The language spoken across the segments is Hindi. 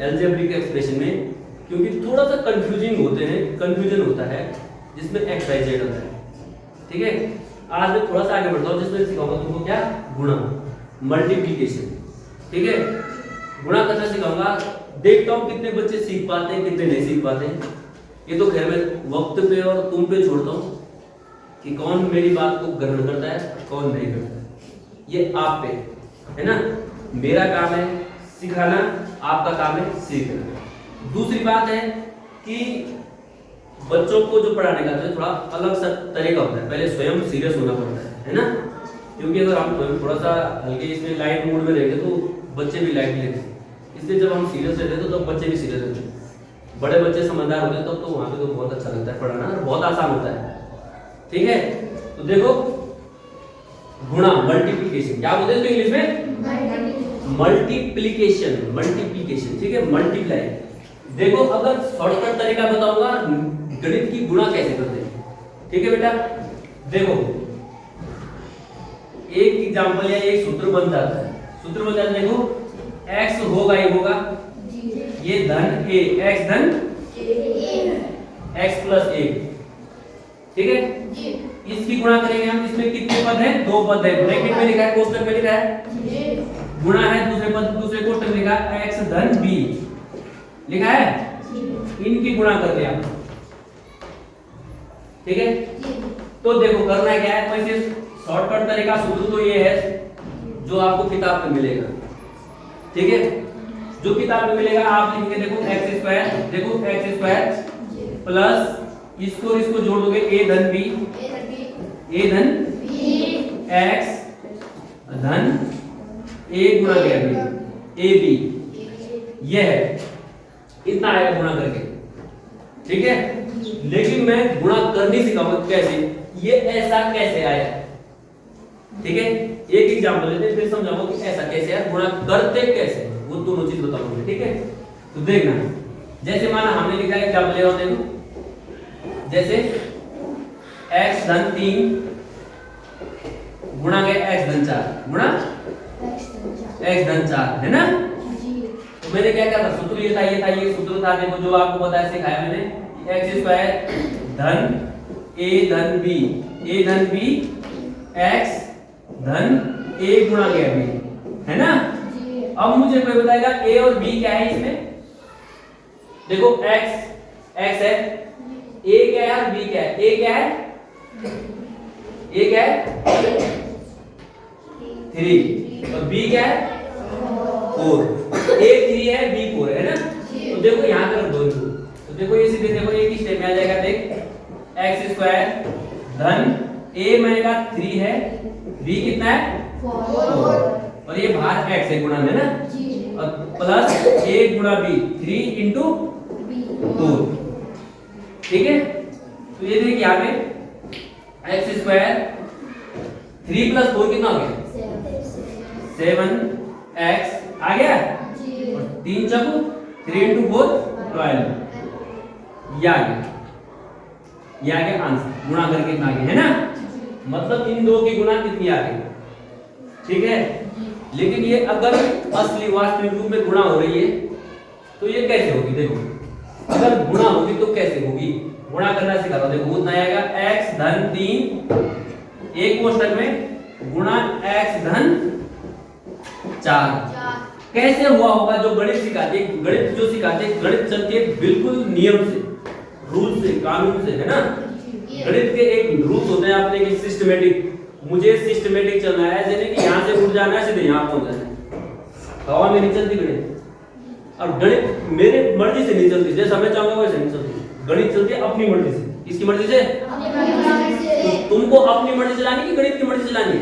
अलजेब्रिक एक्सप्रेशन में, क्योंकि थोड़ा सा कंफ्यूजन होता है जिसमें एक्स वाई जेड होता है। ठीक है, आज मैं थोड़ा सा आगे बढ़ता हूँ जिसमें सिखाऊंगा तुमको क्या, गुणा, मल्टीप्लिकेशन। ठीक है, गुणा करना सिखाऊंगा। देखता हूँ कितने बच्चे सीख पाते हैं, कितने नहीं सीख पाते हैं। ये तो खैर मैं वक्त पे और तुम पे छोड़ता हूँ कि कौन मेरी बात को ग्रहण करता है, कौन नहीं करता है, ये आप पे है ना। मेरा काम है सिखाना, आपका काम है सीखना। दूसरी बात है कि बच्चों को जो पढ़ाने का थोड़ा अलग सा तरीका होता है, पहले स्वयं सीरियस होना पड़ता है ना। क्योंकि अगर हम थोड़ा सा हल्के इसमें लाइट मूड में रहेंगे तो बच्चे भी लाइट लेते हैं, इसलिए जब हम सीरियस रहते हैं तो तब बच्चे भी सीरियस रहते हैं। बड़े बच्चे समझदार होते हैं तब तो वहाँ पे तो बहुत अच्छा लगता है पढ़ाना, बहुत आसान होता है। ठीक है, तो देखो गुणा, मल्टीप्लिकेशन, क्या बोलते हैं इंग्लिश में, मल्टीप्लिकेशन। ठीक है, मल्टीप्लाई। देखो अगर शॉर्टकट तरीका बताऊंगा गणित की गुणा कैसे करते हैं। ठीक है बेटा, देखो एक एग्जांपल या एक सूत्र बन जाता है, सूत्र बन जाता है। देखो x होगा ही होगा, ये धन a, x धन x प्लस 1। ठीक है, इसकी गुणा करेंगे हम। इसमें कितने पद हैं, दो पद है, ब्रैकेट में लिखा है, कोष्टक में लिखा है, गुणा है, दूसरे पद दूसरे कोष्टक में लिखा है x धन b लिखा है, इनकी गुणा कर दिया। ठीक है, तो देखो करना क्या है, वैसे शॉर्टकट तरीका सूत्र तो ये है जो आपको किताब में मिलेगा। ठीक है, जो किताब में मिलेगा आप लिखेंगे, देखो एक्स स्क्वायर, देखो एक्स स्क्वायर प्लस इसको जोड़ दोगे a धन b, a धन x धन a गुणा गया a b, यह है, इतना आएगा गुणा करके। ठीक है, लेकिन मैं गुणा करनी सिखाऊंगा कैसे, ये ऐसा कैसे आया। ठीक है, एक एग्जांपल लेते हैं फिर समझाऊंगा कि ऐसा कैसे आया, गुणा करते कैसे, वो दोनों चीज बताऊंगा। ठीक है, तो देखना, जैसे माना हमने लिखा है, एग्जांपल ले रहा हूं, देखो जैसे x धन 3 गुणा गया x धन 4 गुणा x धन 4 है ना। तो मैंने क्या किया था, सूत्र ये था, ये सूत्र था, देखो जो आपको बताया सिखाया मैंने, एक्स स्क्वायर धन a धन b, a धन b x धन a गुणा गया b, है ना। अब मुझे कोई बताएगा a और b क्या है इसमें, देखो x है, a क्या है और b क्या है, a क्या है, a क्या है 3 और b क्या है 4, a 3 है b 4 है ना। तो देखो यहां पर दो, तो देखो ये सीधे देखो एक ही स्टेप में आ जाएगा, देख एक्स स्क्वायर धन a मैंने कहा 3 है, b कितना है 4 और ये बाहर x है गुणा में ना, और प्लस a गुणा b 3 इंटू 2। ठीक है, तो ये देखिए यहाँ पे एक्स स्क्वायर 3 प्लस 4 कितना हो गया 7x आ गया, और 3 चौको 3 इंटू 4 12, ये आ गया आंसर, गुणा करके इतना आ गया है ना। मतलब इन दो की गुणा कितनी आ गई। ठीक है, लेकिन ये अगर असली वास्तविक रूप में गुणा हो रही है तो ये कैसे होगी, देखो अगर गुणा होगी तो कैसे होगी, गुणा करना सिखा रहा हूं। देखो उतना आएगा x धन 3 एक कोष्टक में गुणा x धन 4। कैसे हुआ होगा, जो गणित सिखाते, गणित जो सिखाते, गणित चलती है बिल्कुल नियम से, रूल से, कानून से, है ना। गणित के एक रूल होते हैं अपने की सिस्टमेटिक, मुझे सिस्टमेटिक चलना है, जैसे कि यहां से उठ जाना है सीधे यहां पहुंच जाना है, हवा में नहीं चलती गणित। और गणित मेरे मर्जी से नहीं चलती, जैसा मैं चाहूंगा वैसे नहीं चलती, गणित चलती है अपनी मर्जी से। किसकी मर्जी से, तो तुमको अपनी मर्जी चलानी कि गणित की मर्जी चलानी है,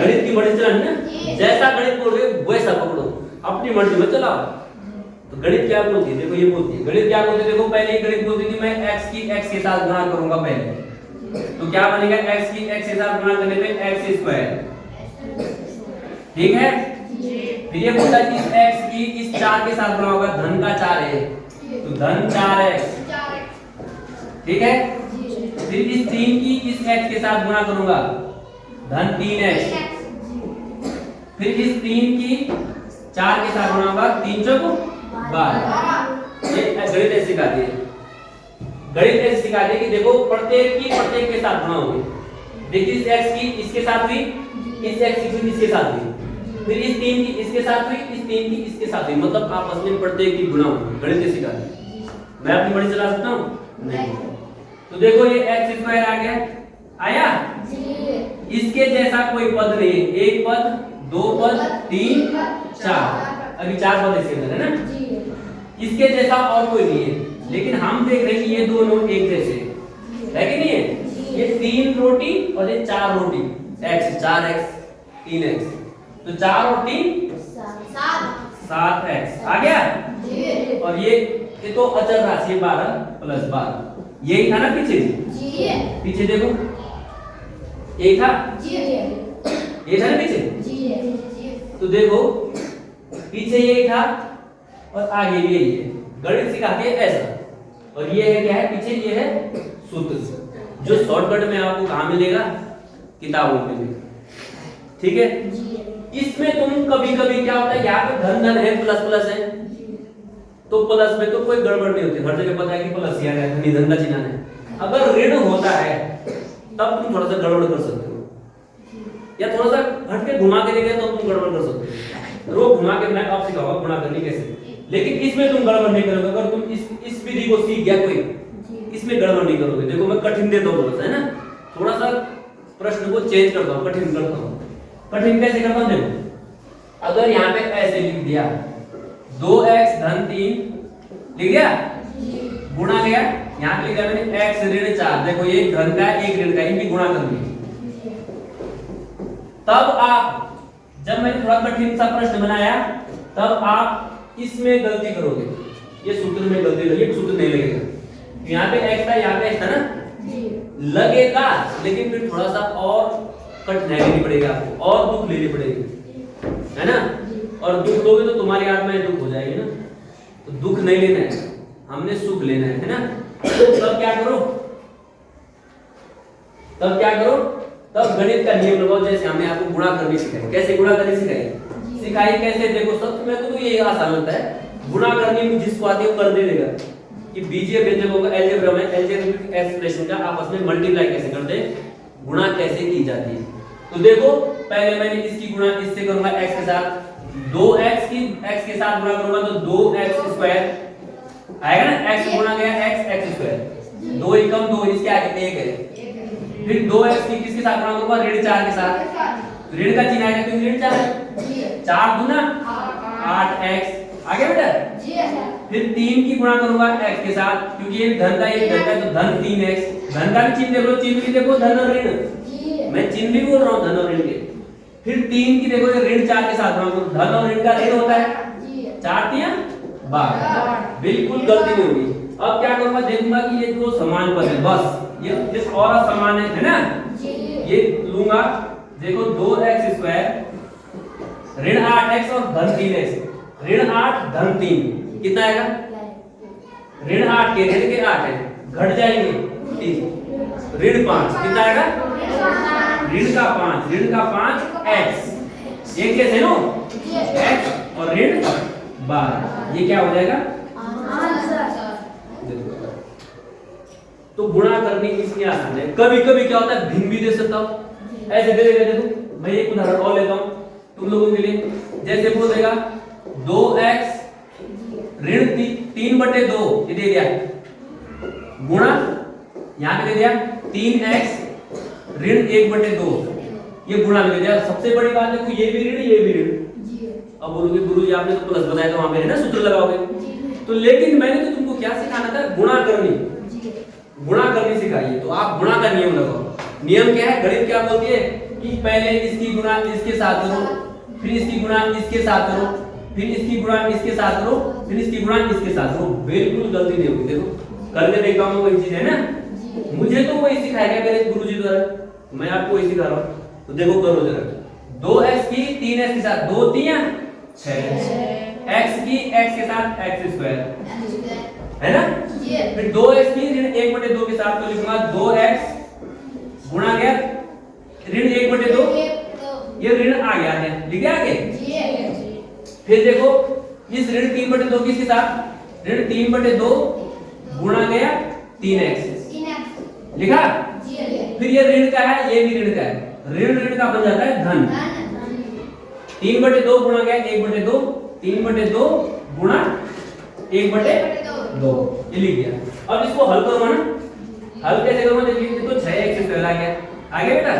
गणित की मर्जी चलानी ना, जैसा गणित बोल रहे हो वैसा पकड़ो, अपनी मर्जी में चलाओ। तो गणित क्या बोलती है, देखो ये बोलती है, गणित क्या बोलती है, देखो पहले ही गणित बोलती थी मैं x की x के साथ गुणा करूंगा पहले, तो क्या बनेगा x की x के साथ गुणा करने पे x स्क्वायर। ठीक है, फिर ये बोलता है कि x की इस 4 के साथ गुणा होगा, धन का 4 है तो धन 4x। ठीक है, फिर इस 3 की इस x के साथ गुणा करूंगा, धन 3x। फिर इस 3 की 4 के साथ गुणा होगा, 3 चौको 12। ये गणित ऐसे सिखाती है, गणित ऐसे सिखाती है कि देखो प्रत्येक के साथ गुणा होगी। देखिए इस x की इसके साथ हुई, इस x की इसके साथ हुई, फिर इस 3 की इसके साथ हुई, इस 3 की इसके साथ हुई, मतलब आपस में प्रत्येक की गुणा होगी। गणित ऐसे सिखाती है। मैं अपनी मर्जी चला सकता हूं? नहीं। तो देखो ये x स्क्वायर आ गया, आया जी। इसके जैसा कोई पद नहीं है, एक पद, दो पद, 3 4, अभी 4 पद इसके अंदर है ना जी। इसके जैसा और कोई नहीं है, लेकिन हम देख रहे हैं कि ये दोनों एक जैसे है कि नहीं है? ये 3 रोटी और ये 4 रोटी, x 4x 3x, तो 4 और 3 7x आ गया जी। और ये तो अचर राशि 12 प्लस 12, यही था ना पीछे जी। पीछे देखो यही था जी, ये था ना पीछे जी। तो देखो पीछे यही था और आगे भी यही है। गणित सिखाती है ऐसा, और ये है क्या है पीछे, ये है सूत्र जो शॉर्टकट में आपको कहाँ मिलेगा? किताबों में मिलेगा, ठीक है। इसमें तुम कभी कभी क्या होता है, यहाँ पे धन धन है, प्लस प्लस है, तो प्लस में तो कोई गड़बड़ नहीं होती, हर जगह पता है कि प्लस ही आ गया, धनी धन का चिन्ह है। अगर ऋण होता है तब तुम थोड़ा सा गड़बड़ कर सकते हो, या थोड़ा सा हट के घुमा के देखे तो तुम गड़बड़ कर सकते हो। रो घुमा के मैं आप सिखाऊंगा गुणा करनी कैसे, लेकिन इसमें तुम गड़बड़ नहीं करोगे। अगर तुम इस विधि को सीख गया कोई, इसमें गड़बड़ नहीं करोगे। देखो मैं कठिन देता हूँ थोड़ा सा, है ना, थोड़ा सा प्रश्न को चेंज करता हूँ, कठिन करता हूँ। कठिन कैसे करता हूँ? देखो अगर यहाँ पे ऐसे लिख दिया 2x धन 3 लिख दिया, गुणा किया, यहाँ पे लिखा मैंने x ऋण 4, देखो ये धन का एक ऋण का, इनकी गुणा कर दी। तब आप जब मैंने थोड़ा कठिन सा प्रश्न बनाया तब आप इसमें गलती करोगे, ये सूत्र में गलती लगी, सूत्र नहीं लगेगा। यहाँ पे x था, यहाँ पे x था ना, लगेगा, लेकिन फिर थोड़ा सा और कठिनाई लेनी पड़ेगी आपको, और दुख लेनी पड़ेगी, है ना। और दुख लोगे तो तुम्हारी आत्मा में दुख हो जाएगी ना, तो दुख नहीं लेना है, हमने सुख लेना है ना। तो तब क्या करो, तब गणित का नियम लगाओ, जैसे हमने आपको गुणा करनी सिखाई। कैसे गुणा करनी सिखाई कैसे? देखो सब में तो ये आसान होता है, गुणा करनी में जिसको आती है वो कर देगा कि बीजीय व्यंजकों का अलजेब्रा में अलजेब्रिक एक्सप्रेशन का आपस में मल्टीप्लाई कैसे करते हैं, गुणा कैसे की जाती है। तो देखो पहले मैंने इसकी गुणा इससे करूंगा x के साथ, 2x की x के साथ गुणा करूंगा तो 2x स्क्वायर आएगा ना, x गुणा गया x स्क्वायर, 2 एकम 2, इसके आगे 1 है। फिर 2x की किसके साथ गुणा करूंगा? ऋण 4 के साथ, ऋण का चिन्ह आएगा क्योंकि ऋण 4 है, 4 दूना 8x आ गया बेटा। फिर 3 की गुणा करूंगा x के साथ, क्योंकि ये धन का एक धन का, तो धन 3x, धन का भी चिन्ह देख लो, चिन्ह भी देखो धन और ऋण, मैं चिन्ह भी बोल रहा हूँ धन और ऋण के। फिर 3 की देखो ऋण 4 के साथ गुणा करो, धन और ऋण का ऋण होता है, 4 3 12, बिल्कुल गलती नहीं होगी। अब क्या करूंगा, देखूंगा कि ये दो समान पद है, बस ये जिस और समान है ना, ये लूंगा। देखो 2x स्क्वायर ऋण 8x और धन 3x, ऋण 8 धन 3 कितना आएगा? ऋण 8 के ऋण के 8 है, घट जाएंगे 3, ऋण 5 कितना आएगा? ऋण का 5, ऋण का 5 x, एक कैसे नो x और ऋण 12, ये क्या हो जाएगा? तो गुणा करनी इतनी आसान है। कभी कभी क्या होता है भिन्न भी दे सकता हूं, ऐसे दे देगा। देखो मैं एक उदाहरण और लेता हूं तुम लोगों के लिए, जैसे बोल देगा 2x ऋण 3/2 ये दे दिया, गुणा यहां पे दे दिया 3x ऋण 1/2, ये गुणा में दे दिया। सबसे बड़ी बात देखो ये भी ऋण ये भी ऋण, अब बोलोगे गुरुजी आपने तो प्लस बताया तो वहां पे है ना सूत्र लगाओगे, तो लेकिन मैंने तो तुमको क्या सिखाना था? गुणा करनी, गुणा करनी सिखाइए। तो आप गुणा का नियम लगाओ। नियम क्या है? गणित क्या बोलती है कि पहले इसकी गुणा इसके साथ करो, फिर इसकी गुणा इसके साथ करो, फिर इसकी गुणा इसके साथ करो, फिर इसकी गुणा इसके साथ करो। बिल्कुल गलती नहीं होगी। देखो करके देखता हूं, वही चीज है ना, मुझे तो वही सिखाया गया मेरे गुरुजी द्वारा, मैं आपको वही सिखा रहा हूं। तो देखो करो जरा, 2x की 3x के साथ 2 3 6, x की x के साथ x स्क्वायर है ना, फिर 2x की ऋण 1/2 के साथ तो लिखूंगा 2x गुणा गया ऋण 1/2, ये ऋण आ गया है, लिख गया आगे। फिर देखो इस ऋण 3/2 किसके साथ? ऋण 3/2 गुणा गया 3x लिखा। फिर ये ऋण का है, ये भी ऋण का है, ऋण ऋण का बन जाता है धन। 3/2 गुणा गया 1/2, 3/2 गुणा 1/2, ये लिख दिया। अब इसको हल करो ना, हल कैसे करूंगा देखिए, तो 6x² आ गया। आगे बेटा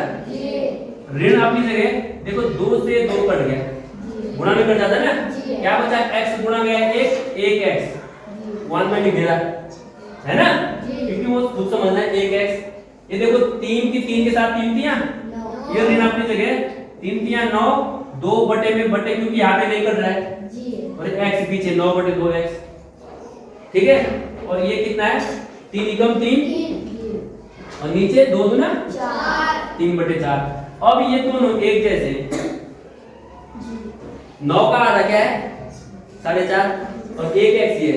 ऋण अपनी जगह देखो 2 से 2 कट गया, गुणा में कट जाता है ना, क्या बचा? x गुणा गया 1x 1 में लिख दे रहा है ना, क्योंकि वो खुद समझना है 1x। ये देखो 3 की 3 के साथ 3 तियां, ये ऋण अपनी जगह 3 तियां 9, 2 बटे में बटे, क्योंकि यहाँ पे नहीं कट रहा है, और x पीछे 9/2x, ठीक है। और ये कितना है? 3 एकम 3 और नीचे 2 दूना 3/4। अब ये दोनों एक जैसे, 9 का आधा क्या है? 4.5 और 1x ये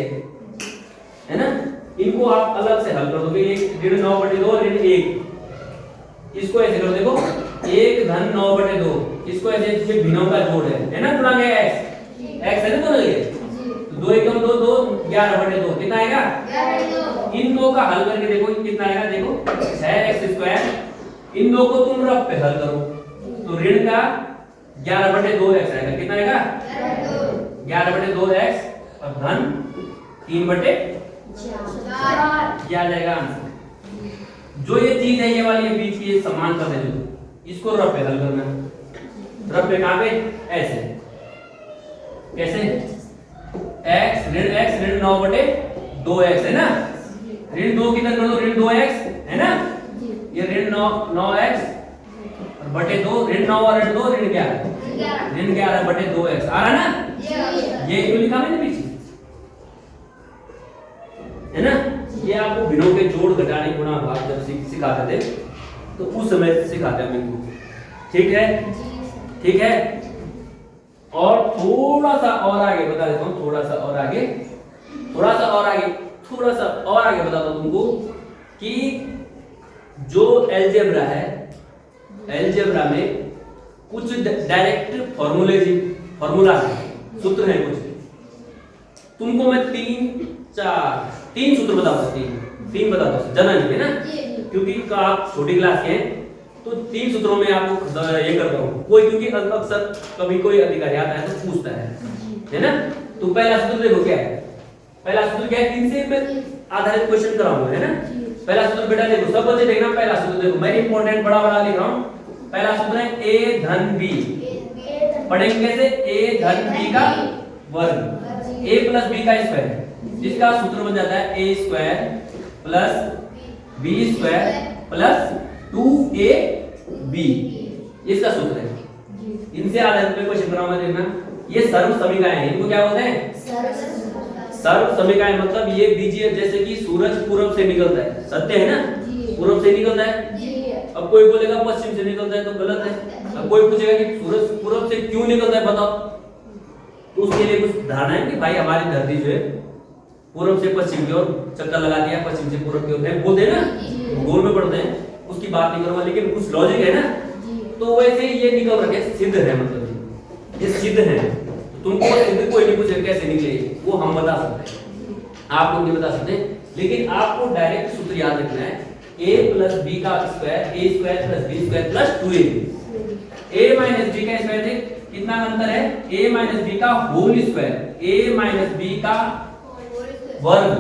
है ना, इनको आप अलग से हल कर दोगे। एक ऋण 9/2 ऋण 1, इसको ऐसे करो, देखो 1 धन 9/2, इसको ऐसे इसमें भिन्नों का जोड़ है ना, गुणा गया x है ना दोनों ये, तो 2 एकम 2 2 11/2 कितना आएगा? इन दो का हल करके देखो कितना आएगा, देखो 6x²। इन दो को तुम रफ पे हल करो तो ऋण का 11/2x आएगा, कितना आएगा? 11/2x और धन 3/4 क्या जाएगा आंसर। जो ये चीज है ये वाली ये बीच की समानता है, जो इसको रफ पे हल करना। रफ पे कहां पे? ऐसे, कैसे? x ऋण 9/2x है ना, ऋण 2 किधर कर दो, ऋण 2x है ना, ये ऋण 9x और बटे 2, ऋण 9 और ऋण 2 ऋण 11/2x आ रहा ना, ये क्यों लिखा मैंने पीछे, है ना। ये आपको भिन्नों के जोड़ घटाने गुणा भाग जब सिखाते थे तो उस समय सिखाते हैं इनको, ठीक है, ठीक है। और थोड़ा सा और आगे बता देता हूँ, थोड़ा सा और आगे बताता हूँ तुमको कि जो अलजेब्रा है, अलजेब्रा में कुछ डायरेक्ट फॉर्मूला सूत्र है कुछ, तुमको मैं 3 सूत्र बताऊंगा, 3 बताता हूँ, जाना नहीं है ना, क्योंकि आप छोटी क्लास के हैं तो 3 सूत्रों में आपको ये करता हूँ कोई, क्योंकि अक्सर कभी कोई अधिकारी आता है तो पूछता है ना। तो पहला सूत्र देखो क्या है, पहला सूत्र क्या है, इनसे मैं आधारित क्वेश्चन कराऊंगा, है ना। पहला सूत्र बेटा देखो, सब बच्चे देखना, पहला सूत्र देखो, मैं इंपॉर्टेंट बड़ा लिख रहा हूँ। पहला सूत्र है a धन b, पढ़ेंगे कैसे? a धन b का वर्ग, a प्लस b का स्क्वायर, जिसका सूत्र बन जाता है a square plus b square plus 2ab, इसका सूत्र है। इनसे आधारित पे क्वेश्चन कराऊंगा, देखना। ये सर्व समीकरण है, इनको क्या बोलते हैं? सर्व समीकरण। मतलब ये बीजीय, जैसे कि सूरज पूर्व से निकलता है, सत्य है ना, पूर्व से निकलता है। अब कोई बोलेगा पश्चिम से निकलता है तो गलत है। अब कोई पूछेगा कि सूरज पूर्व से क्यों निकलता है बताओ, तो उसके लिए कुछ धारणा है कि भाई हमारी धरती जो है पूर्व से पश्चिम की ओर चक्कर लगा दिया, पश्चिम से पूर्व की ओर बोलते हैं ना, भूगोल में पढ़ते हैं, उसकी बात नहीं करूंगा, लेकिन कुछ लॉजिक है ना, तो वैसे ये निकल रखे, सिद्ध है, मतलब ये सिद्ध है। तुमको सिद्ध कोई नहीं पूछे कैसे निकले, वो हम बता सकते हैं, आप लोग नहीं बता सकते, लेकिन आपको डायरेक्ट सूत्र याद रखना है, a प्लस b का square, a square plus b square plus 2ab। a minus b का स्क्वायर थे, कितना अंतर है? a माइनस b का whole square, a minus b का वर्ग,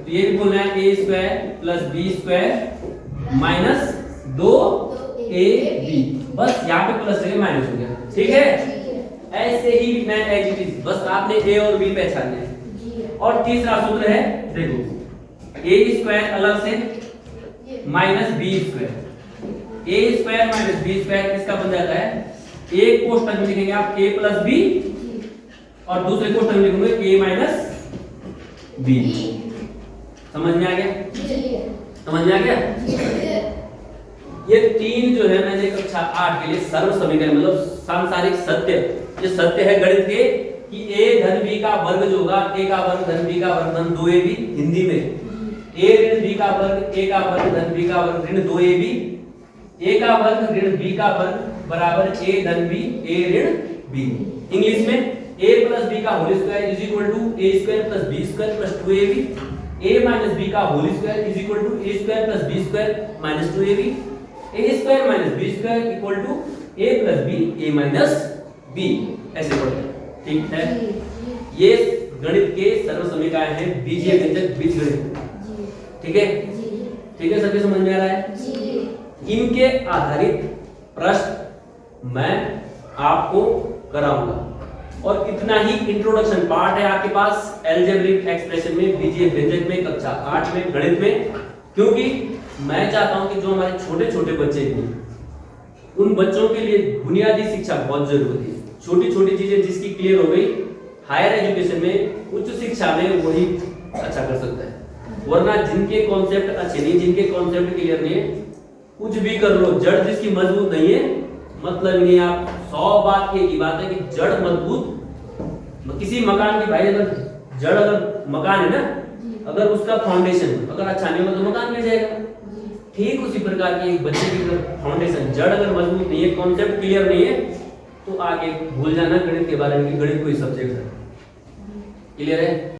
तो ये भी बोलना है a square plus b square minus 2ab, बस यहाँ पे प्लस से माइनस हो गया, ठीक है। ऐसे ही लिखना है एज इट इज, बस आपने a और b पहचानना है। और तीसरा सूत्र है, देखो a स्क्वायर अलग से minus b square, a square minus b square किसका बन जाता है? एक कोष्ठक में लिखेंगे आप a प्लस b और दूसरे कोष्ठक में लिखेंगे a माइनस b। समझ में आ गया? समझ में आ गया? ये 3 जो है मैंने कक्षा 8 के लिए सर्व समीकरण, मतलब सांसारिक सत्य, ये सत्य है गणित के कि a धन b का वर्ग जो होगा, a का वर्ग धन b का वर्ग धन 2ab, हिंदी में a ऋण b का वर्ग, a का वर्ग धन b का वर्ग ऋण 2ab, a का वर्ग ऋण b का वर्ग बराबर a धन b, a ऋण b। इंग्लिश में a प्लस बी का whole square is equal to A square plus B square plus 2ab, a minus B का whole square is equal to A square plus B square minus 2ab, a square minus B square equal to a plus B a minus b, ऐसे पढ़ते हैं। ठीक है, ये गणित के सर्व समीकरण हैं बीजीय व्यंजक बीजगणित। ठीक है, ठीक है, सभी समझ में आ रहा है। इनके आधारित प्रश्न मैं आपको कराऊंगा और इतना ही इंट्रोडक्शन पार्ट है आपके पास अलजेब्रिक एक्सप्रेशन में, बीजीय व्यंजक में, कक्षा 8 में, गणित में, क्योंकि मैं चाहता हूं कि जो हमारे छोटे छोटे बच्चे हैं उन बच्चों के लिए बुनियादी शिक्षा बहुत जरूरी है। छोटी छोटी चीजें जिसकी क्लियर हो गई हायर एजुकेशन में, उच्च शिक्षा में वही अच्छा कर सकता है, वरना जिनके कॉन्सेप्ट अच्छे नहीं, जिनके कॉन्सेप्ट क्लियर नहीं है, कुछ भी कर लो, जड़ जिसकी मजबूत नहीं है मतलब नहीं। आप 100 बात की बात है कि जड़ मजबूत, किसी मकान की भाई अगर जड़, अगर मकान है ना, अगर उसका फाउंडेशन अगर अच्छा नहीं होगा तो मकान गिर जाएगा। ठीक उसी प्रकार की एक बच्चे की फाउंडेशन, जड़ अगर मजबूत नहीं है, कॉन्सेप्ट क्लियर नहीं है, तो आगे भूल जाना गणित के बारे में, गणित कोई सब्जेक्ट है। क्लियर है?